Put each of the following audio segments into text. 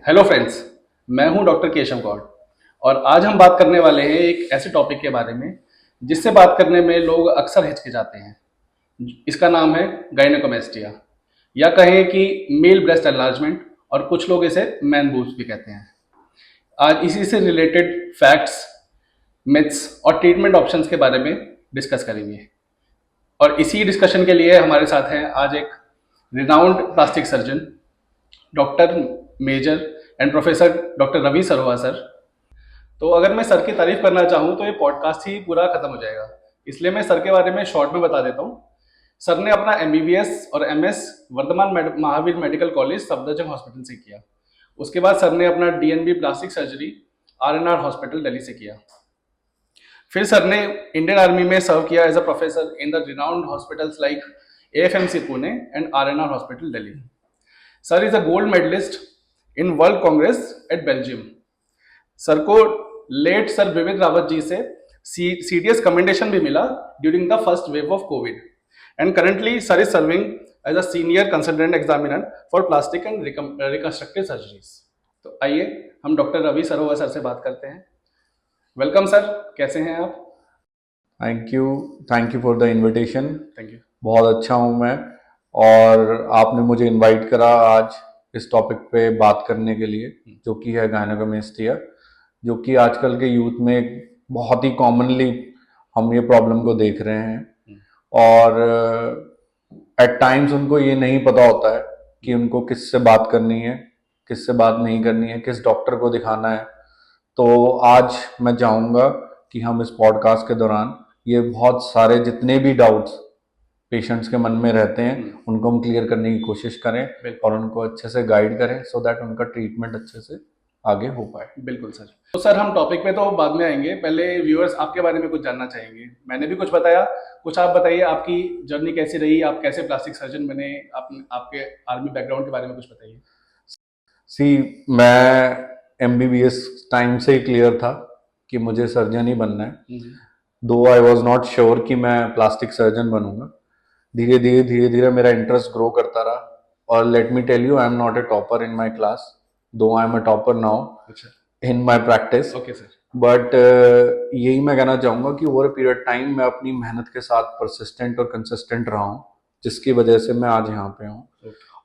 Hello friends, मैं हूं doctor Keshav Gaur और आज हम बात करने वाले हैं एक ऐसे टॉपिक के बारे में जिससे बात करने में लोग अक्सर हिचकिचाते हैं। इसका नाम है गायनेकोमेस्टिया या कहें कि मेल ब्रेस्ट एनलार्जमेंट और कुछ लोग इसे मैन बूब्स भी कहते हैं। आज इसी से रिलेटेड फैक्ट्स, मिथ्स और ट्रीटमेंट ऑप्शंस के बारे में डिस्कस करेंगे। और इसी डिस्कशन के लिए हमारे साथ हैं आज एक renowned plastic surgeon doctor major and professor doctor Ravi Saroha sir. तो अगर मैं सर की तारीफ करना चाहूँ तो ये पॉडकास्ट ही पूरा खत्म हो जाएगा, इसलिए मैं सर के बारे में शॉर्ट में बता देता हूँ। सर ने अपना एमबीबीएस और MS Vardhman Mahavir medical college Safdarjung hospital से किया। उसके बाद सर ने अपना DNB plastic surgery RNR hospital Delhi से किया। फिर सर ने इंडियन आर्मी में सर्व किया as a professor in the renowned hospitals like AFMC Pune and RNR hospital Delhi. Sir is a gold medalist in world congress at Belgium. Sir को late sir Vividh Rawat ji से CDS commendation भी मिला during the first wave of Covid and currently sir is serving as a senior consultant examiner for plastic and reconstructive surgeries. तो आइए हम doctor Ravi सरोवर sir से बात करते हैं। वेलकम सर, कैसे हैं आप? Thank you for the invitation. Thank you. बहुत अच्छा हूँ मैं, और आपने मुझे इनवाइट करा आज इस टॉपिक पे बात करने के लिए, जो कि है गायनेकोमेस्टिया, जो कि आजकल के यूथ में बहुत ही कॉमनली हम ये प्रॉब्लम को देख रहे हैं। और एट टाइम्स उनको ये नहीं पता होता है कि उनको किससे बात करनी है, किससे बात नहीं करनी है, किस डॉक्टर को दिखाना है। तो आज मैं चाहूँगा कि हम इस पॉडकास्ट के दौरान ये बहुत सारे जितने भी डाउट्स पेशेंट्स के मन में रहते हैं उनको हम क्लियर करने की कोशिश करें और उनको अच्छे से गाइड करें, सो दैट उनका ट्रीटमेंट अच्छे से आगे हो पाए। बिल्कुल सर। तो सर हम टॉपिक पे तो बाद में आएंगे, पहले व्यूअर्स आपके बारे में कुछ जानना चाहेंगे। मैंने भी कुछ बताया, कुछ आप बताइए, आपकी जर्नी कैसी रही, आप कैसे प्लास्टिक सर्जन बने, आपके आर्मी बैकग्राउंड के बारे में कुछ बताइए। मैं एमबीबीएस टाइम से ही क्लियर था कि मुझे सर्जन ही बनना है, दो आई वॉज नॉट श्योर कि मैं प्लास्टिक सर्जन बनूंगा। धीरे धीरे मेरा इंटरेस्ट ग्रो करता रहा, और let me tell you, I am not a topper in my class, though I am a topper now in my practice. Okay sir. But यही मैं कहना चाहूँगा कि ओवर पीरियड टाइम मैं अपनी मेहनत के साथ परसिस्टेंट और कंसिस्टेंट रहा हूँ, जिसकी वजह से मैं आज यहाँ पे हूँ।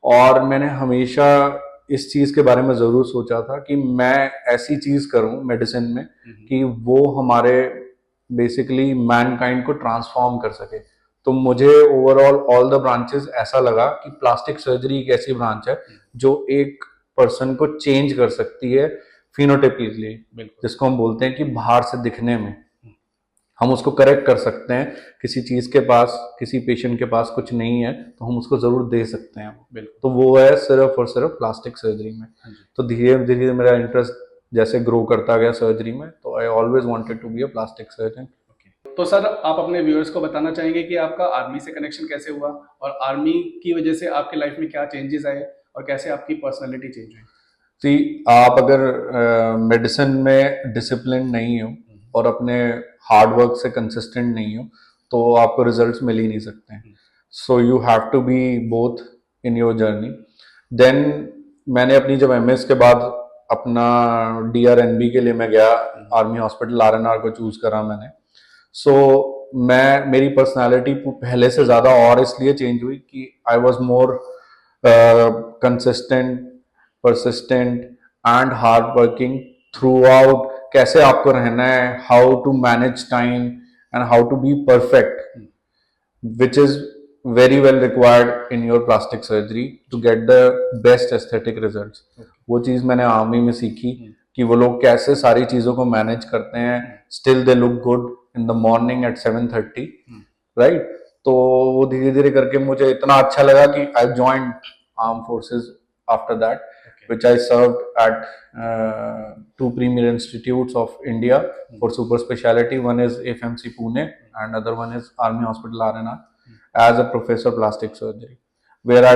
और मैंने हमेशा इस चीज़ के बारे में ज़रूर सोचा था कि मैं ऐसी चीज़ करूँ मेडिसिन में कि वो हमारे बेसिकली मैनकाइंड को ट्रांसफॉर्म कर सके। तो मुझे ओवरऑल ऑल द ब्रांचेस ऐसा लगा कि प्लास्टिक सर्जरी एक ऐसी ब्रांच है जो एक पर्सन को चेंज कर सकती है फिनोटाइपिकली, जिसको हम बोलते हैं कि बाहर से दिखने में हम उसको करेक्ट कर सकते हैं। किसी चीज के पास, किसी पेशेंट के पास कुछ नहीं है तो हम उसको जरूर दे सकते हैं। तो वो है सिर्फ और सिर्फ प्लास्टिक सर्जरी में। तो धीरे धीरे मेरा इंटरेस्ट जैसे ग्रो करता गया सर्जरी में, तो I always wanted to be a plastic surgeon. तो सर आप अपने व्यूअर्स को बताना चाहेंगे कि आपका आर्मी से कनेक्शन कैसे हुआ और आर्मी की वजह से आपके लाइफ में क्या चेंजेस आए और कैसे आपकी पर्सनैलिटी चेंज हुई? आप अगर मेडिसिन में डिसिप्लिन नहीं हो और अपने हार्ड वर्क से कंसिस्टेंट नहीं हो तो आपको रिजल्ट्स मिल ही नहीं सकते हैं। So you have to be both in your journey. Then मैंने अपनी जब एमएस के बाद अपना डीआरएनबी के लिए मैं गया, आर्मी हॉस्पिटल आरएनआर को चूज करा मैंने। सो मैं मेरी पर्सनालिटी पहले से ज़्यादा और इसलिए चेंज हुई कि I was more consistent, persistent and hard working throughout. कैसे आपको रहना है, how to manage time and how to be perfect, which is very well required in your plastic surgery to get the best aesthetic results. वो चीज़ मैंने army में सीखी कि वो लोग कैसे सारी चीज़ों को मैनेज करते हैं, still they look good in the morning at 7:30, right. तो वो धीरे धीरे करके मुझे इतना अच्छा लगा कि I joined arm forces after that, which I served at two premier institutes of India for super speciality. One is FMC Pune and other one is Army Hospital RNR as a professor plastic surgery, where I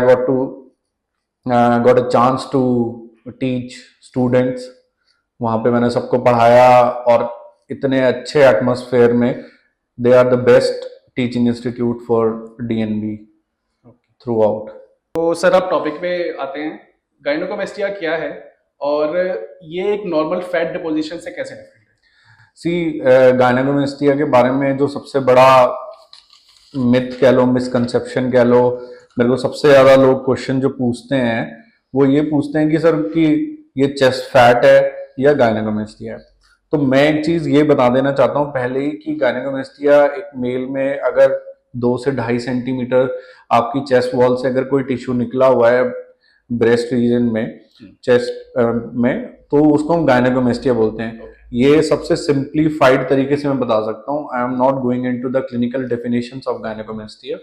got a chance to teach students. वहाँ पे मैंने सबको पढ़ाया, और इतने अच्छे atmosphere में they are the best teaching institute for DNB throughout. तो सर आप टॉपिक पे आते हैं, गायनेकोमेस्टिया क्या है और ये एक नॉर्मल फैट डिपोजिशन से कैसे डिफरेंट है? सी गायनेकोमेस्टिया के बारे में जो सबसे बड़ा मिथ कह लो, मिसकंसेप्शन कह लो, मेरे को सबसे ज्यादा लोग क्वेश्चन जो पूछते हैं वो ये पूछते हैं कि सर कि ये चेस्ट फैट है या गायनेकोमेस्टिया है। तो मैं एक चीज ये बता देना चाहता हूँ पहले ही कि गायनेकोमेस्टिया एक मेल में अगर 2 से 2.5 सेंटीमीटर आपकी चेस्ट वॉल से अगर कोई टिश्यू निकला हुआ है ब्रेस्ट रीजन में, चेस्ट में, तो उसको हम गायनेकोमेस्टिया बोलते हैं। ये सबसे सिंप्लीफाइड तरीके से मैं बता सकता हूँ। आई am not going into the clinical definitions of gynaecomastia,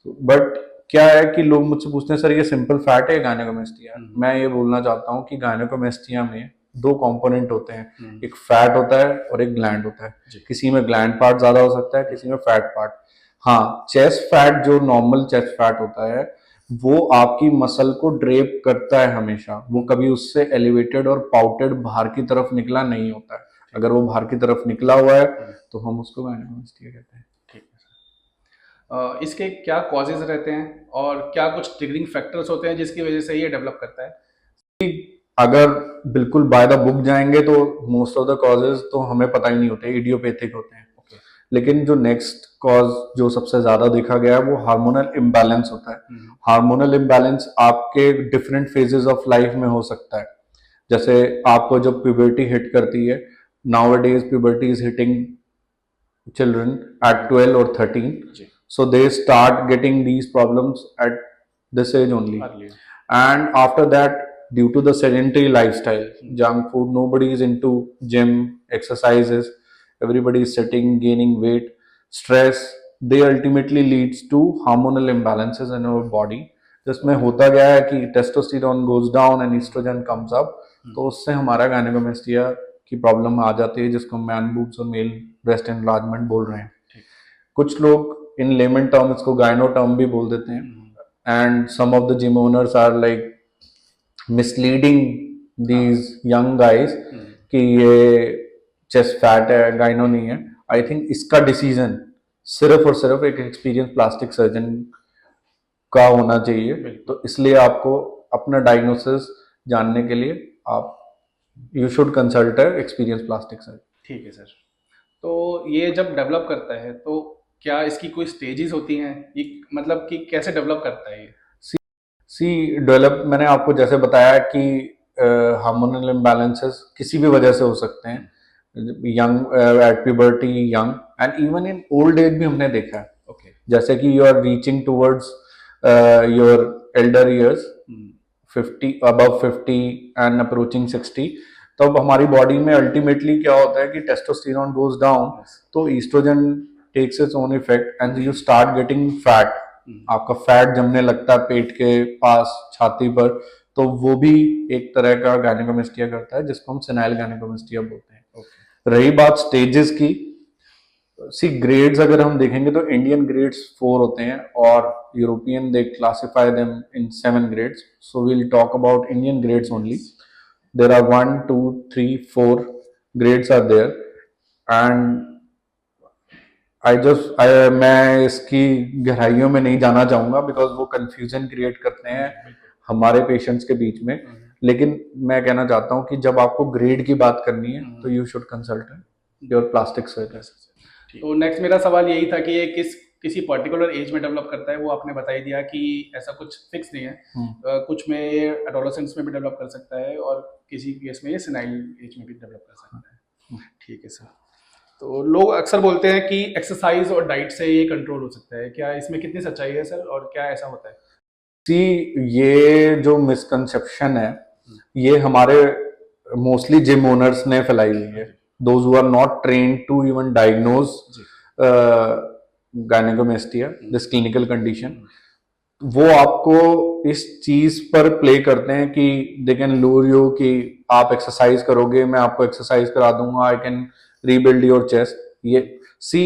but क्या है कि लोग मुझसे पूछते हैं सर ये सिंपल फैट है गायनेकोमेस्टिया। मैं ये बोलना चाहता हूँ कि गायनेकोमेस्टिया में 2 कंपोनेंट होते हैं, एक फैट होता है और एक ग्लैंड होता है। किसी में ग्लैंड पार्ट ज्यादा हो सकता है, किसी में फैट पार्ट। हाँ, चेस्ट फैट जो नॉर्मल चेस्ट फैट होता है वो आपकी मसल को ड्रेप करता है हमेशा, वो कभी उससे एलिवेटेड और पाउटेड बाहर की तरफ निकला नहीं होता है। अगर वो बाहर की तरफ निकला हुआ है तो हम उसको गायनेकोमेस्टिया कहते हैं। ठीक है सर। इसके क्या कॉजेज रहते हैं और क्या कुछ ट्रिगरिंग फैक्टर्स होते हैं जिसकी वजह से ये डेवलप करता है? अगर बिल्कुल बाय द बुक जाएंगे तो मोस्ट ऑफ द कॉजेज तो हमें पता ही नहीं होते, इडियोपैथिक होते हैं। लेकिन जो नेक्स्ट कॉज जो सबसे ज्यादा देखा गया है वो हार्मोनल इम्बैलेंस होता है। हार्मोनल इम्बैलेंस आपके डिफरेंट फेजेस ऑफ लाइफ में हो सकता है। जैसे आपको जब प्यूबर्टी हिट करती है, nowadays puberty is hitting children at 12 or 13, so they start getting these problems at this age only. And after that, due to the sedentary lifestyle, junk food, nobody is into gym exercises, everybody is sitting, gaining weight, stress, they ultimately leads to hormonal imbalances in our body, जिसमें होता गया है कि testosterone goes down and oestrogen comes up, तो उससे हमारा gynaecomastia की problem आ जाती है, जिसको मैन बूब्स और मेल ब्रेस्ट एनलार्जमेंट बोल रहे हैं। कुछ लोग इन लेमन टर्म इसको गायनो टर्म भी बोल देते हैं। And some of the gym owners are like misleading these young guys कि ये चेस्ट फैट है, गायनो नहीं है। आई थिंक इसका डिसीजन सिर्फ और सिर्फ एक एक्सपीरियंस प्लास्टिक सर्जन का होना चाहिए। तो इसलिए आपको अपना डायग्नोसिस जानने के लिए आप you should consult experience plastic surgeon. ठीक है सर। तो ये जब डेवलप करता है तो क्या इसकी कोई स्टेजेस होती हैं, ये मतलब कि कैसे डेवलप करता है ये? सी डेवलप, मैंने आपको जैसे बताया कि हार्मोनल इम्बैलेंसेस किसी भी वजह से हो सकते हैं, young at puberty, young and even in old age भी हमने देखा है। जैसे कि you are reaching towards your elder years, 50 above 50 and approaching 60, तब हमारी बॉडी में अल्टीमेटली क्या होता है कि टेस्टोस्टेरोन गोज डाउन, तो oestrogen takes its own effect and you start getting fat. आपका फैट जमने लगता है पेट के पास, छाती पर, तो वो भी एक तरह का गायनेकोमेस्टिया करता है, जिसको हम सेनाइल गायनेकोमेस्टिया बोलते हैं। रही बात स्टेजेस की, सी ग्रेड्स अगर हम देखेंगे तो इंडियन ग्रेड्स 4 होते हैं और European they classify them in 7 grades. So we will talk about Indian grades only. There are 1 2 3 4 grades are there and मैं इसकी गहराइयों में नहीं जाना चाहूंगा बिकॉज वो कंफ्यूजन क्रिएट करते हैं हमारे पेशेंट्स के बीच में। लेकिन मैं कहना चाहता हूँ कि जब आपको ग्रेड की बात करनी है तो you should consult your plastic surgeon. तो नेक्स्ट मेरा सवाल यही था कि ये किसी पर्टिकुलर एज में डेवलप करता है, वो आपने बता ही दिया कि ऐसा कुछ फिक्स नहीं है। कुछ में ये एडोलेसेंस में भी डेवलप कर सकता है और किसी केस में ये सेनाइल एज में भी डेवलप कर सकता है। ठीक है सर। तो लोग अक्सर बोलते हैं कि एक्सरसाइज और डाइट से ये कंट्रोल हो सकता है, क्या इसमें कितनी सच्चाई है सर और क्या ऐसा होता है? ये जो मिसकंसेप्शन है ये हमारे मोस्टली जिम ओनर्स ने फैलाई हुई है, those who are not trained to even diagnose gynecomastia, this clinical condition। वो आपको इस चीज पर प्ले करते हैं कि दे कैन लूर यू कि आप एक्सरसाइज करोगे, मैं आपको एक्सरसाइज करा दूंगा, I can rebuild your chest. ये सी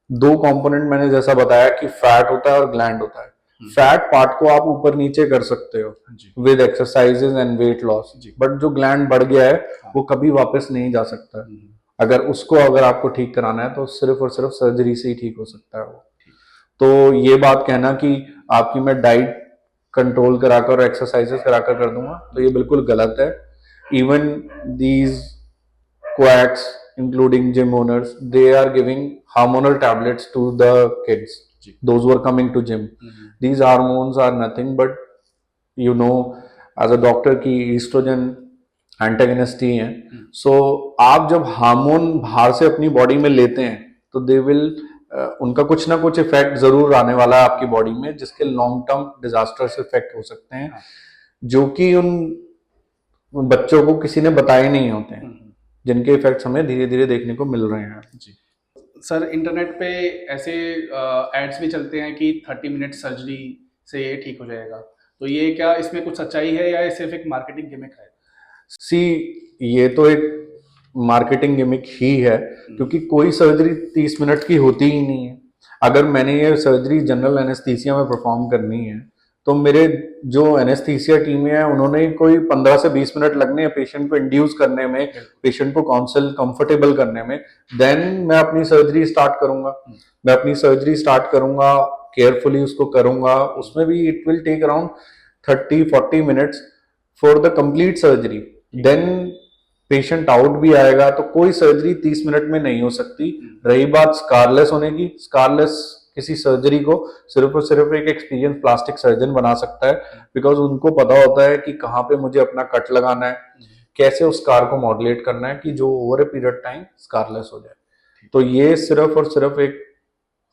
2 कंपोनेंट मैंने जैसा बताया कि फैट होता है और ग्लैंड होता है। फैट पार्ट को आप ऊपर नीचे कर सकते हो with exercises and weight loss, but जो ग्लैंड बढ़ गया है वो कभी वापस नहीं जा सकता। अगर आपको ठीक कराना है तो सिर्फ और सिर्फ सर्जरी से ही ठीक हो सकता है वो। तो ये बात कहना कि आपकी मैं डाइट कंट्रोल कराकर और एक्सरसाइजेस कराकर कर दूंगा, तो ये बिल्कुल गलत है। even these quacks, including gym owners, they are giving hormonal tablets to the kids, those who are coming to gym. These hormones are nothing but, you know, as a doctor की estrogen antagonist ही हैं. सो आप जब hormone बाहर से अपनी body में लेते हैं तो दे विल उनका कुछ ना कुछ इफेक्ट जरूर आने वाला है आपकी बॉडी में, जिसके लॉन्ग टर्म डिजास्टर्स इफेक्ट हो सकते हैं, जो कि उन बच्चों को किसी ने बताए नहीं होते हैं, जिनके इफेक्ट्स हमें धीरे धीरे देखने को मिल रहे हैं. जी सर, इंटरनेट पे ऐसे एड्स भी चलते हैं कि 30 मिनट सर्जरी से ये ठीक हो जाएगा, तो ये क्या इसमें कुछ सच्चाई है या ये सिर्फ एक मार्केटिंग गिमिक है? सी, ये तो एक मार्केटिंग गिमिक ही है, क्योंकि कोई सर्जरी 30 मिनट की होती ही नहीं है. अगर मैंने ये सर्जरी जनरल एनेस्थीसिया में परफॉर्म करनी है तो मेरे जो एनेस्थीसिया टीम है उन्होंने कोई 15 से 20 मिनट लगने हैं पेशेंट को इंड्यूस करने में, पेशेंट को काउंसल कंफर्टेबल करने में. देन मैं अपनी सर्जरी स्टार्ट करूंगा. मैं अपनी सर्जरी स्टार्ट करूंगा, केयरफुली उसको करूंगा. उसमें भी it will take around 30-40 minutes for the complete surgery. Then patient out भी आएगा. तो कोई सर्जरी 30 मिनट में नहीं हो सकती. रही बात स्कारलेस होने की, स्कारलेस किसी सर्जरी को सिर्फ और सिर्फ एक एक्सपीरियंस प्लास्टिक सर्जन बना सकता है, बिकॉज उनको पता होता है कि कहाँ पे मुझे अपना कट लगाना है, कैसे उस स्कार को मॉड्यूलेट करना है कि जो over a period time scarless हो जाए. तो ये सिर्फ और सिर्फ एक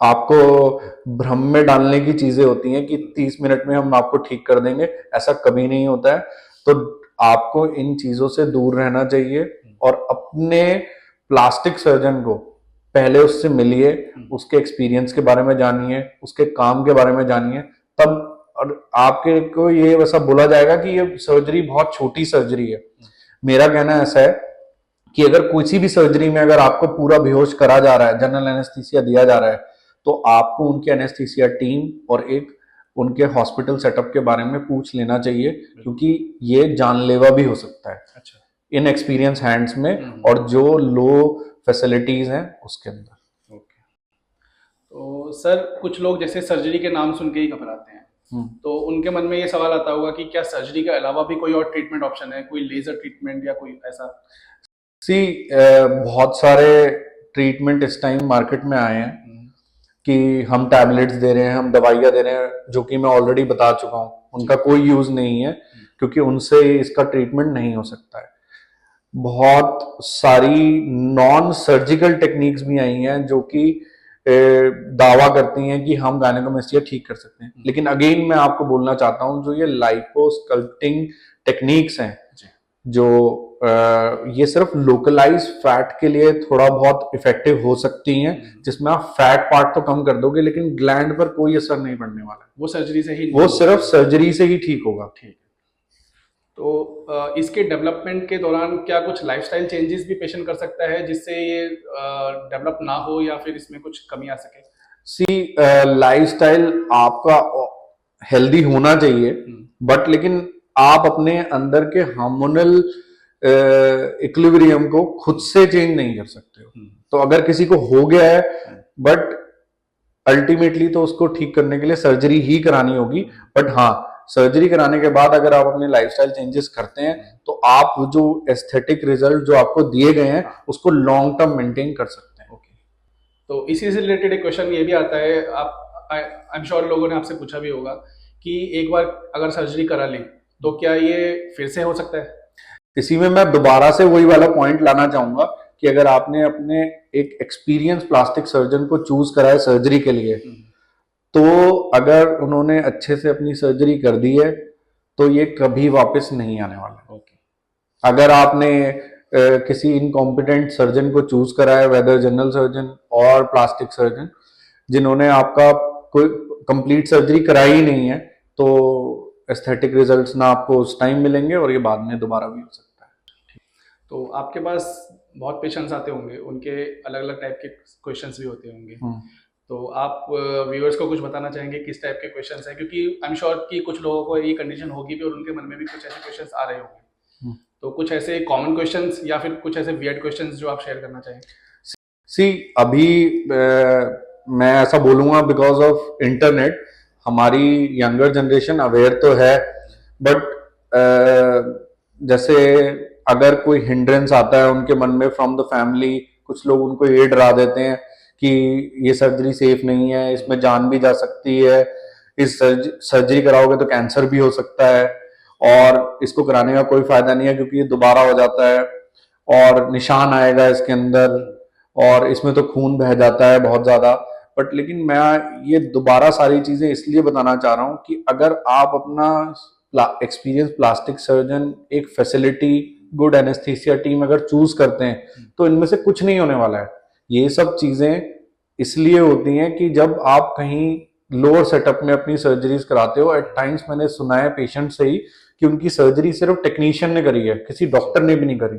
आपको भ्रम में डालने की चीजें होती हैं कि 30 मिनट में हम आपको ठीक कर देंगे. ऐसा कभी नहीं होता है. तो आपको इन चीजों से दूर रहना चाहिए और अपने प्लास्टिक सर्जन को पहले उससे मिलिए, उसके एक्सपीरियंस के बारे में जानिए, उसके काम के बारे में जानिए. तब और आपके को ये वैसा बोला जाएगा कि ये सर्जरी बहुत छोटी सर्जरी है. मेरा कहना ऐसा है कि अगर किसी भी सर्जरी में अगर आपको पूरा बेहोश करा जा रहा है, जनरल एनेस्थीसिया दिया जा रहा है, तो आपको उनकी एनेस्थीसिया टीम और एक उनके हॉस्पिटल सेटअप के बारे में पूछ लेना चाहिए, क्योंकि ये जानलेवा भी हो सकता है. अच्छा. इन एक्सपीरियंस हैंड्स में और जो लो फैसिलिटीज हैं उसके अंदर. ओके. तो सर, कुछ लोग जैसे सर्जरी के नाम सुन के ही घबराते हैं, तो उनके मन में ये सवाल आता होगा कि क्या सर्जरी के अलावा भी कोई और ट्रीटमेंट ऑप्शन है, कोई लेजर ट्रीटमेंट या कोई ऐसा? सी, बहुत सारे ट्रीटमेंट इस टाइम मार्केट में आए हैं कि हम टैबलेट्स दे रहे हैं, हम दवाइयाँ दे रहे हैं, जो कि मैं ऑलरेडी बता चुका हूँ उनका कोई यूज नहीं है, क्योंकि उनसे इसका ट्रीटमेंट नहीं हो सकता है. बहुत सारी नॉन सर्जिकल टेक्निक्स भी आई हैं जो कि दावा करती हैं कि हम गायनेकोमेस्टिया ठीक कर सकते हैं. लेकिन अगेन मैं आपको बोलना चाहता हूं, जो ये लाइपोस्कल्प्टिंग टेक्निक्स हैं, जो ये सिर्फ लोकलाइज फैट के लिए थोड़ा बहुत इफेक्टिव हो सकती हैं, जिसमें आप फैट पार्ट तो कम कर दोगे लेकिन ग्लैंड पर कोई असर नहीं पड़ने वाला है. वो सर्जरी से ही, वो सिर्फ सर्जरी से ही ठीक होगा. ठीक. तो इसके डेवलपमेंट के दौरान क्या कुछ लाइफस्टाइल चेंजेस भी पेशेंट कर सकता है जिससे ये डेवलप ना हो या फिर इसमें कुछ कमी आ सके? सी, लाइफस्टाइल आपका हेल्दी होना चाहिए, बट लेकिन आप अपने अंदर के हार्मोनल इक्विलिब्रियम को खुद से चेंज नहीं कर सकते हो. तो अगर किसी को हो गया है, बट अल्टीमेटली तो उसको ठीक करने के लिए सर्जरी ही करानी होगी. बट हाँ, सर्जरी कराने के बाद अगर आप अपने लाइफस्टाइल चेंजेस करते हैं तो आप जो एस्थेटिक रिजल्ट जो आपको दिए गए हैं उसको लॉन्ग टर्म मेंटेन कर सकते हैं. ओके. तो इसी से रिलेटेड एक क्वेश्चन ये भी आता है, आप आई एम श्योर लोगों ने आपसे पूछा भी होगा कि एक बार अगर सर्जरी करा ली तो क्या ये फिर से हो सकता है? इसी में मैं दोबारा से वही वाला पॉइंट लाना चाहूंगा कि अगर आपने अपने एक एक्सपीरियंस प्लास्टिक सर्जन को चूज करा है सर्जरी के लिए, तो अगर उन्होंने अच्छे से अपनी सर्जरी कर दी है तो ये कभी वापस नहीं आने वाला. ओके. अगर आपने किसी इनकॉम्पिटेंट सर्जन को चूज करा है, वेदर जनरल सर्जन और प्लास्टिक सर्जन, जिन्होंने आपका कोई कंप्लीट सर्जरी कराई ही नहीं है, तो एस्थेटिक रिजल्ट्स ना आपको उस टाइम मिलेंगे और ये बाद में दोबारा भी हो सकता है. तो आपके पास बहुत पेशेंट्स आते होंगे, उनके अलग अलग टाइप के क्वेश्चंस भी होते होंगे, तो आप व्यूअर्स को कुछ बताना चाहेंगे किस टाइप के क्वेश्चंस हैं, क्योंकि आई एम श्योर कि कुछ लोगों को ये कंडीशन होगी भी और उनके मन में भी कुछ ऐसे क्वेश्चंस आ रहे होंगे. तो कुछ ऐसे कॉमन क्वेश्चंस या फिर कुछ ऐसे वियर्ड क्वेश्चंस जो आप शेयर करना चाहेंगे? सी, अभी मैं ऐसा बोलूंगा बिकॉज ऑफ इंटरनेट हमारी यंगर जनरेशन अवेयर तो है, बट जैसे अगर कोई हिंड्रेंस आता है उनके मन में फ्रॉम द फैमिली, कुछ लोग उनको ये डरा देते हैं कि ये सर्जरी सेफ नहीं है, इसमें जान भी जा सकती है, इस सर्जरी कराओगे तो कैंसर भी हो सकता है, और इसको कराने का कोई फायदा नहीं है क्योंकि ये दोबारा हो जाता है और निशान आएगा इसके अंदर, और इसमें तो खून बह जाता है बहुत ज्यादा। बट लेकिन मैं ये दोबारा सारी चीजें इसलिए बताना चाह रहा हूँ कि अगर आप अपना एक्सपीरियंस प्लास्टिक सर्जन, एक फैसिलिटी, गुड एनेस्थीसिया टीम अगर चूज करते हैं तो इनमें से कुछ नहीं होने वाला है। ये सब चीजें इसलिए होती हैं कि जब आप कहीं लोअर सेटअप में अपनी सर्जरीज कराते हो, एट टाइम्स मैंने सुना है पेशेंट से ही कि उनकी सर्जरी सिर्फ टेक्नीशियन ने करी है, किसी डॉक्टर ने भी नहीं करी।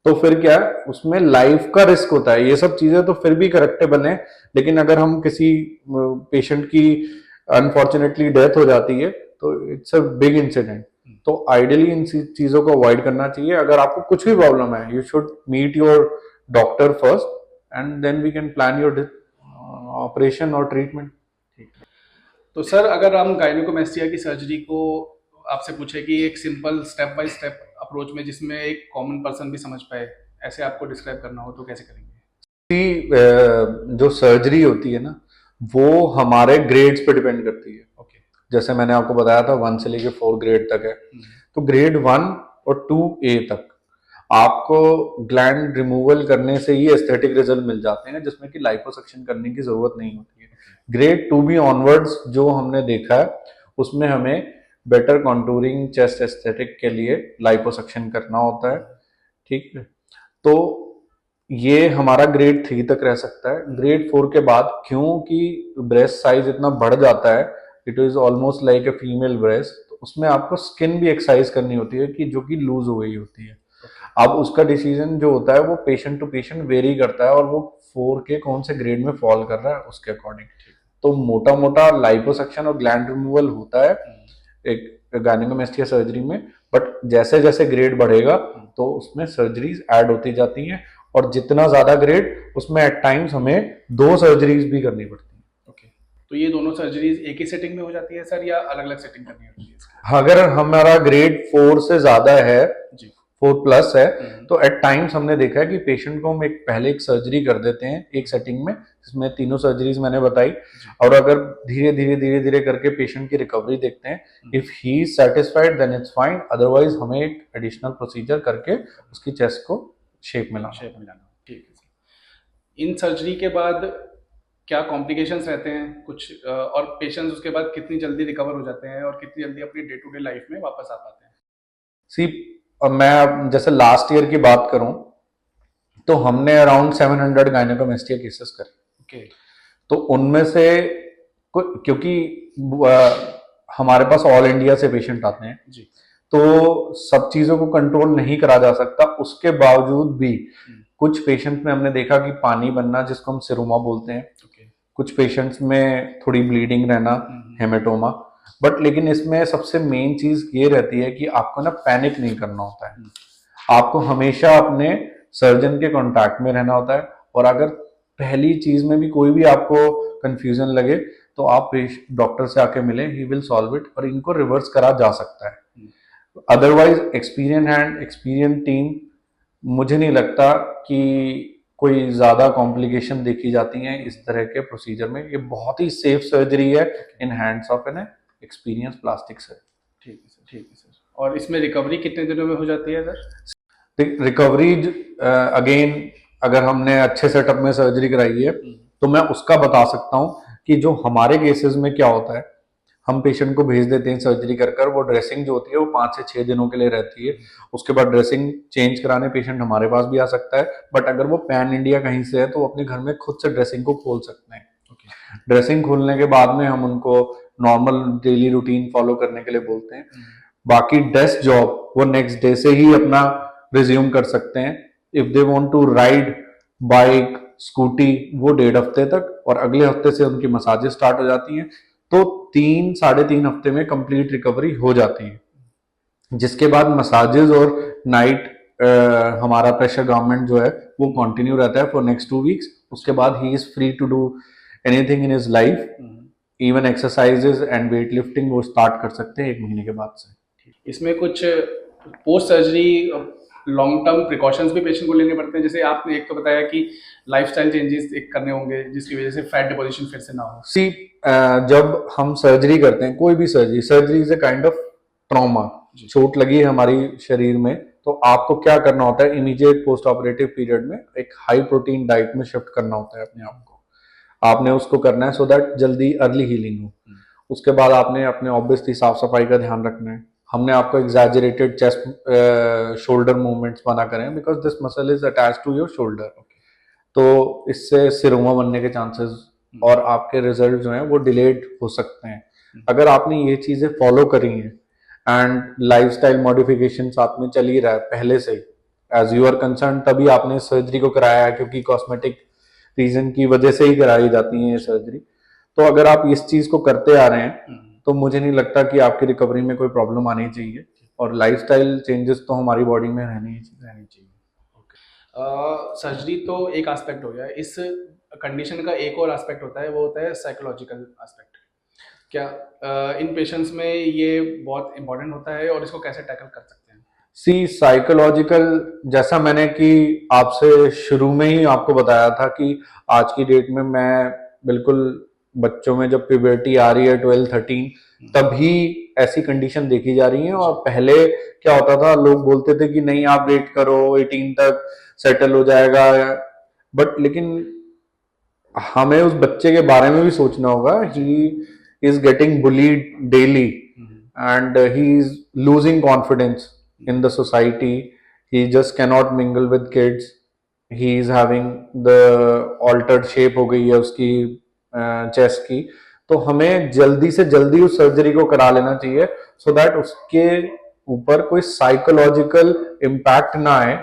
तो फिर क्या है, उसमें लाइफ का रिस्क होता है। ये सब चीजें तो फिर भी करेक्टेबल है, लेकिन अगर हम किसी पेशेंट की अनफॉर्चुनेटली डेथ हो जाती है तो इट्स अ बिग इंसिडेंट। तो आइडियली इन चीजों को अवॉइड करना चाहिए। अगर आपको कुछ भी प्रॉब्लम है, you should meet your doctor first and then we can plan your operation और ट्रीटमेंट। तो सर, अगर हम गायनेकोमेस्टिया की सर्जरी को आपसे पूछे कि एक simple step by step approach में जिसमें एक कॉमन पर्सन भी समझ पाए, ऐसे आपको डिस्क्राइब करना हो तो कैसे करेंगे? जो सर्जरी होती है ना, वो हमारे ग्रेड्स पे डिपेंड करती है। ओके। जैसे मैंने आपको बताया था 1 से लेके 4 ग्रेड तक है। तो ग्रेड 1 और 2A तक आपको ग्लैंड रिमूवल करने से ही एस्थेटिक रिजल्ट मिल जाते हैं, जिसमें कि लाइपोसक्शन करने की जरूरत नहीं होती है। ग्रेड 2B ऑनवर्ड्स जो हमने देखा है, उसमें हमें बेटर कॉन्टूरिंग, चेस्ट एस्थेटिक के लिए लाइपोसक्शन करना होता है। ठीक है, तो ये हमारा ग्रेड 3 तक रह सकता है। ग्रेड 4 के बाद क्योंकि ब्रेस्ट साइज इतना बढ़ जाता है, it is almost like a female breast, तो उसमें आपको स्किन भी एक्सरसाइज करनी होती है कि जो कि लूज हो गई होती है। अब उसका डिसीजन जो होता है वो पेशेंट टू पेशेंट वेरी करता है, और वो 4 के कौन से ग्रेड में फॉल कर रहा है उसके अकॉर्डिंग। तो मोटा मोटा लाइपोसक्शन और ग्लैंड रिमूवल होता है एक गायनेकोमेस्टिया सर्जरी में, बट जैसे जैसे ग्रेड बढ़ेगा तो उसमें सर्जरीज ऐड होती जाती हैं, और जितना ज्यादा ग्रेड उसमें एट टाइम्स हमें 2 सर्जरीज भी करनी पड़ती हैं। ओके। तो ये दोनों सर्जरीज एक ही सेटिंग में हो जाती है सर, या अलग अलग सेटिंग करनी होती है? अगर हमारा ग्रेड 4 से ज्यादा है, जी। 4 प्लस है, तो एट टाइम्स हमने देखा है कि पेशेंट को हम पहले एक सर्जरी कर देते हैं एक सेटिंग में, जिसमें तीनों सर्जरीज मैंने बताई, और अगर धीरे धीरे धीरे धीरे करके पेशेंट की रिकवरी देखते हैं, if he is satisfied then it's fine, otherwise हमें एक एडिशनल प्रोसीजर करके उसकी चेस्ट को शेप में लाना। ठीक है सर। इन सर्जरी के बाद क्या कॉम्प्लिकेशंस रहते हैं कुछ, और पेशेंट्स उसके बाद कितनी जल्दी रिकवर हो जाते हैं और कितनी जल्दी अपनी डे टू डे लाइफ में वापस आ पाते हैं? सी, अब मैं जैसे लास्ट ईयर की बात करूं तो हमने अराउंड 700 गायनेकोमेस्टिया केसेस करे। ओके। तो उनमें से क्योंकि हमारे पास ऑल इंडिया से पेशेंट आते हैं जी। तो सब चीजों को कंट्रोल नहीं करा जा सकता। उसके बावजूद भी कुछ पेशेंट्स में हमने देखा कि पानी बनना, जिसको हम सिरोमा बोलते हैं, कुछ पेशेंट्स में थोड़ी ब्लीडिंग रहना, हेमेटोमा। बट लेकिन इसमें सबसे मेन चीज ये रहती है कि आपको ना पैनिक नहीं करना होता है, आपको हमेशा अपने सर्जन के कांटेक्ट में रहना होता है, और अगर पहली चीज में भी कोई भी आपको कंफ्यूजन लगे तो आप डॉक्टर से आके मिले, ही विल सॉल्व इट, और इनको रिवर्स करा जा सकता है। अदरवाइज एक्सपीरियंस टीम, मुझे नहीं लगता कि कोई ज्यादा कॉम्प्लिकेशन देखी जाती हैं इस तरह के प्रोसीजर में। ये बहुत ही सेफ सर्जरी है in hands of an experience plastic surgeon. ठीक है सर, ठीक है सर। और इसमें रिकवरी कितने दिनों में हो जाती है सर? रिकवरी अगेन, अगर हमने अच्छे सेटअप में सर्जरी कराई है तो मैं उसका बता सकता हूँ कि जो हमारे केसेस में क्या होता है, हम पेशेंट को भेज देते हैं सर्जरी कर, वो ड्रेसिंग जो होती है वो 5 से 6 दिनों के लिए रहती है। उसके बाद ड्रेसिंग चेंज कराने पेशेंट हमारे पास भी आ सकता है, बट अगर वो पैन इंडिया कहीं से है तो वो अपने घर में खुद से ड्रेसिंग को खोल सकते हैं। ड्रेसिंग खोलने के बाद में हम उनको नॉर्मल डेली रूटीन फॉलो करने के लिए बोलते हैं। बाकी डेस्क जॉब वो नेक्स्ट डे से ही अपना रिज्यूम कर सकते हैं। If they want to ride bike, scooty, वो 1.5 हफ्ते तक, और अगले हफ्ते से उनकी मसाजेस स्टार्ट हो जाती हैं। तो 3-3.5 हफ्ते में कंप्लीट रिकवरी हो जाती है, जिसके बाद मसाजेस और नाइट हमारा प्रेशर गवर्नमेंट जो है वो कंटिन्यू रहता है फॉर नेक्स्ट 2 वीक्स। उसके बाद he is free to do anything in his life, even exercises and weight lifting वो स्टार्ट कर सकते हैं 1 महीने के बाद से। इसमें कुछ post surgery long term precautions भी पेशेंट को लेने पड़ते हैं? जैसे आपने एक तो बताया कि लाइफस्टाइल चेंजेस एक करने होंगे जिसकी वजह से फैट डिपोजिशन फिर से ना हो। सी जब हम सर्जरी करते हैं, कोई भी surgery, surgery is a kind of trauma. चोट लगी है हमारी शरीर में, तो आपको क्या करना होता है, इमीडिएट पोस्ट ऑपरेटिव पीरियड में एक हाई प्रोटीन डाइट में शिफ्ट करना होता है अपने आप को। आपने उसको करना है सो दैट जल्दी अर्ली हीलिंग हो। उसके बाद आपने अपने ऑब्वियसली साफ सफाई का ध्यान रखना है। हमने आपको एग्जैजरेटेड चेस्ट शोल्डर मूवमेंट्स बना करें because this muscle is attach to your shoulder. तो इससे सिरोमा बनने के चांसेस और आपके रिजल्ट जो हैं वो डिलेड हो सकते हैं। अगर आपने ये चीजें फॉलो करी हैं एंड लाइफस्टाइल मॉडिफिकेशन साथ में चल ही रहा है पहले से ही, एज यू आर कंसर्न, तभी आपने सर्जरी को कराया है, क्योंकि कॉस्मेटिक रीजन की वजह से ही कराई जाती है ये सर्जरी। तो अगर आप इस चीज को करते आ रहे हैं तो मुझे नहीं लगता कि आपकी रिकवरी में कोई प्रॉब्लम आनी चाहिए, और लाइफस्टाइल चेंजेस तो हमारी बॉडी में रहनी ही चाहिए। सर्जरी तो एक एस्पेक्ट हो गया, इस कंडीशन का एक और एस्पेक्ट होता है, वो होता है साइकोलॉजिकल एस्पेक्ट। क्या इन पेशेंट्स में ये बहुत इंपॉर्टेंट होता है और इसको कैसे टैकल कर सकते हैं? सी साइकोलॉजिकल, जैसा मैंने कि आपसे शुरू में ही आपको बताया था कि आज की डेट में मैं बिल्कुल बच्चों में जब प्यूबर्टी आ रही है 12-13, तभी ऐसी कंडीशन देखी जा रही है। और पहले क्या होता था, लोग बोलते थे कि नहीं आप वेट करो 18 तक सेटल हो जाएगा, बट लेकिन हमें उस बच्चे के बारे में भी सोचना होगा। He is getting bullied daily and he is losing confidence in the society. He just cannot mingle with kids. He is having the altered shape हो गई है उसकी चेस्ट की। तो हमें जल्दी से जल्दी उस सर्जरी को करा लेना चाहिए सो दैट उसके ऊपर कोई साइकोलॉजिकल इम्पैक्ट ना आए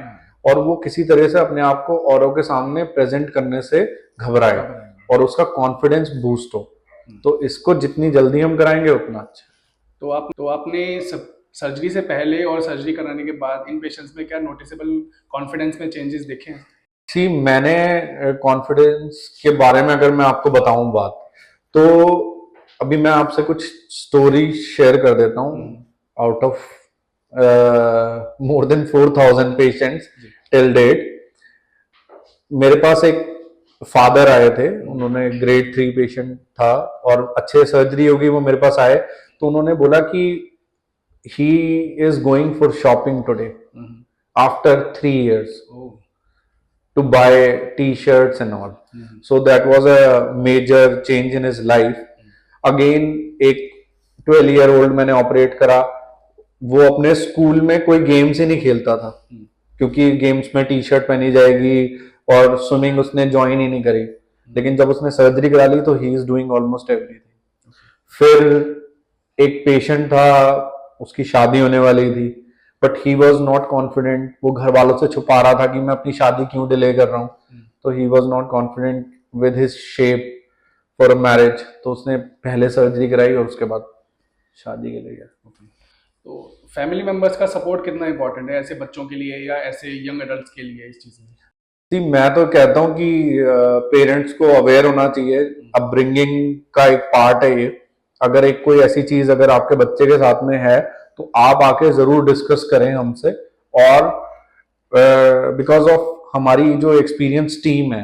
और वो किसी तरह से अपने आप को औरों के सामने प्रेजेंट करने से घबराए और उसका कॉन्फिडेंस बूस्ट हो। तो इसको जितनी जल्दी हम कराएंगे उतना अच्छा। तो आपने सर्जरी से पहले और सर्जरी कराने के बाद इन पेशेंट्स में क्या नोटिसेबल कॉन्फिडेंस में चेंजेस देखे हैं? जी, मैंने कॉन्फिडेंस के बारे में अगर मैं आपको बताऊं बात, तो अभी मैं आपसे कुछ स्टोरी शेयर कर देता हूं। Out of more than 4000 patients till date, मेरे पास एक फादर आए थे, उन्होंने ग्रेड 3 पेशेंट था और अच्छे सर्जरी होगी, वो मेरे पास आए तो उन्होंने बोला कि he is going for shopping today after 3 years to buy t-shirts and all. So that was a major change in his life. Again एक 12-year-old मैंने ऑपरेट करा। वो अपने स्कूल में कोई गेम्स ही नहीं खेलता था क्योंकि गेम्स में टी शर्ट पहनी जाएगी, और स्विमिंग उसने ज्वाइन ही नहीं करी। लेकिन जब उसने सर्जरी करा ली तो he is doing almost everything. फिर एक पेशेंट था, उसकी शादी होने वाली थी, but he was not confident. वो घर वालों से छुपा रहा था कि मैं अपनी शादी क्यों डिले कर रहा हूँ। तो he was not confident with his shape for a marriage. तो उसने पहले सर्जरी कराई और उसके बाद शादी के लिए गया। तो फैमिली मेंबर्स का सपोर्ट कितना इंपॉर्टेंट है ऐसे बच्चों के लिए या ऐसे यंग एडल्ट्स के लिए इस चीज़ में? जी, मैं तो कहता हूँ कि पेरेंट्स को अवेयर होना चाहिए। अपब्रिंगिंग का एक पार्ट है ये। अगर एक कोई ऐसी चीज अगर आपके बच्चे के साथ में है तो आप आके जरूर डिस्कस करें हमसे, और बिकॉज ऑफ हमारी जो एक्सपीरियंस टीम है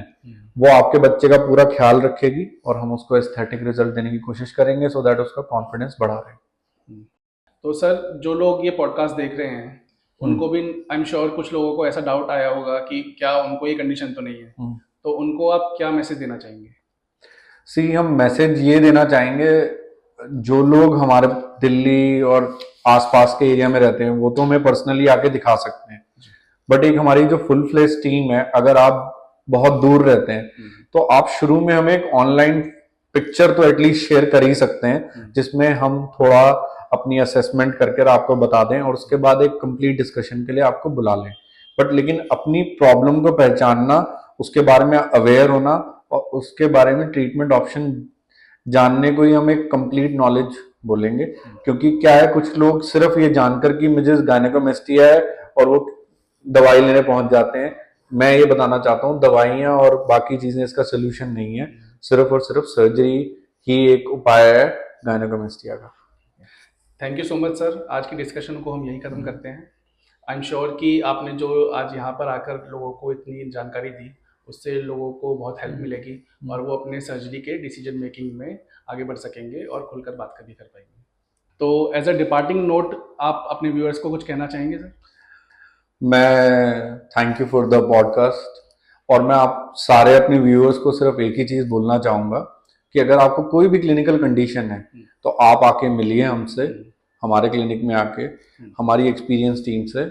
वो आपके बच्चे का पूरा ख्याल रखेगी और हम उसको एस्थेटिक रिजल्ट देने की कोशिश करेंगे सो दैट उसका कॉन्फिडेंस बढ़ा रहे। तो सर, जो लोग ये पॉडकास्ट देख रहे हैं उनको भी आई एम श्योर कुछ लोगों को ऐसा डाउट आया होगा कि क्या उनको ये कंडीशन तो नहीं है, तो उनको आप क्या मैसेज देना चाहेंगे? सी, हम मैसेज ये देना चाहेंगे, जो लोग हमारे दिल्ली और आसपास के एरिया में रहते हैं वो तो हमें पर्सनली आके दिखा सकते हैं, बट एक हमारी जो फुल फ्लेज टीम है, अगर आप बहुत दूर रहते हैं तो आप शुरू में हमें एक ऑनलाइन पिक्चर तो एटलीस्ट शेयर कर ही सकते हैं जिसमें हम थोड़ा अपनी असेसमेंट करके आपको बता दें और उसके बाद एक कंप्लीट डिस्कशन के लिए आपको बुला लें। बट लेकिन अपनी प्रॉब्लम को पहचानना, उसके बारे में अवेयर होना और उसके बारे में ट्रीटमेंट ऑप्शन जानने को ही हम एक कंप्लीट नॉलेज बोलेंगे। क्योंकि क्या है, कुछ लोग सिर्फ ये जानकर कि मुझे गायनेकोमेस्टिया है और वो दवाई लेने पहुंच जाते हैं। मैं ये बताना चाहता हूँ, दवाइयाँ और बाकी चीजें इसका सोल्यूशन नहीं है, सिर्फ और सिर्फ सर्जरी ही एक उपाय है गायनेकोमेस्टिया का। Thank you so much sir, आज की डिस्कशन को हम यही खत्म करते हैं। आई एम श्योर कि आपने जो आज यहाँ पर आकर लोगों को इतनी जानकारी दी, उससे लोगों को बहुत हेल्प मिलेगी और वो अपने सर्जरी के डिसीजन मेकिंग में आगे बढ़ सकेंगे और खुलकर बात कर पाएंगे। तो एज अ डिपार्टिंग नोट, आप अपने व्यूअर्स को कुछ कहना चाहेंगे सर? मैं thank you for the podcast, और मैं आप सारे अपने व्यूअर्स को सिर्फ एक ही चीज़ बोलना चाहूँगा कि अगर आपको कोई भी क्लिनिकल कंडीशन है तो आप आके मिलिए हमसे, हमारे क्लिनिक में आके, हमारी एक्सपीरियंस टीम से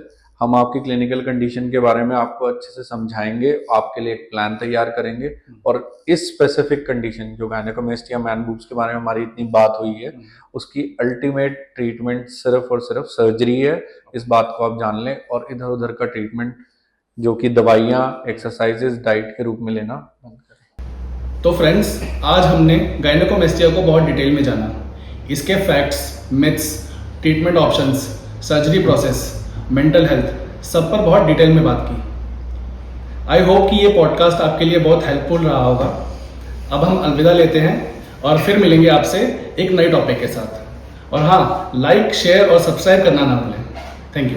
हम आपकी क्लिनिकल कंडीशन के बारे में आपको अच्छे से समझाएंगे, आपके लिए एक प्लान तैयार करेंगे, और इस स्पेसिफिक कंडीशन जो गायनेकोमेस्टिया मैन बूब्स के बारे में हमारी इतनी बात हुई है, उसकी अल्टीमेट ट्रीटमेंट सिर्फ और सिर्फ सर्जरी है। इस बात को आप जान लें, और इधर उधर का ट्रीटमेंट जो कि दवाइयाँ, एक्सरसाइजेज, डाइट के रूप में लेना बंद करें। तो फ्रेंड्स, आज हमने गायनेकोमेस्टिया को बहुत डिटेल में जाना, इसके facts, myths, treatment options, surgery process, mental health, सब पर बहुत डिटेल में बात की। आई होप कि ये पॉडकास्ट आपके लिए बहुत हेल्पफुल रहा होगा। अब हम अलविदा लेते हैं और फिर मिलेंगे आपसे एक नए टॉपिक के साथ। और हाँ, लाइक, शेयर और सब्सक्राइब करना ना भूलें।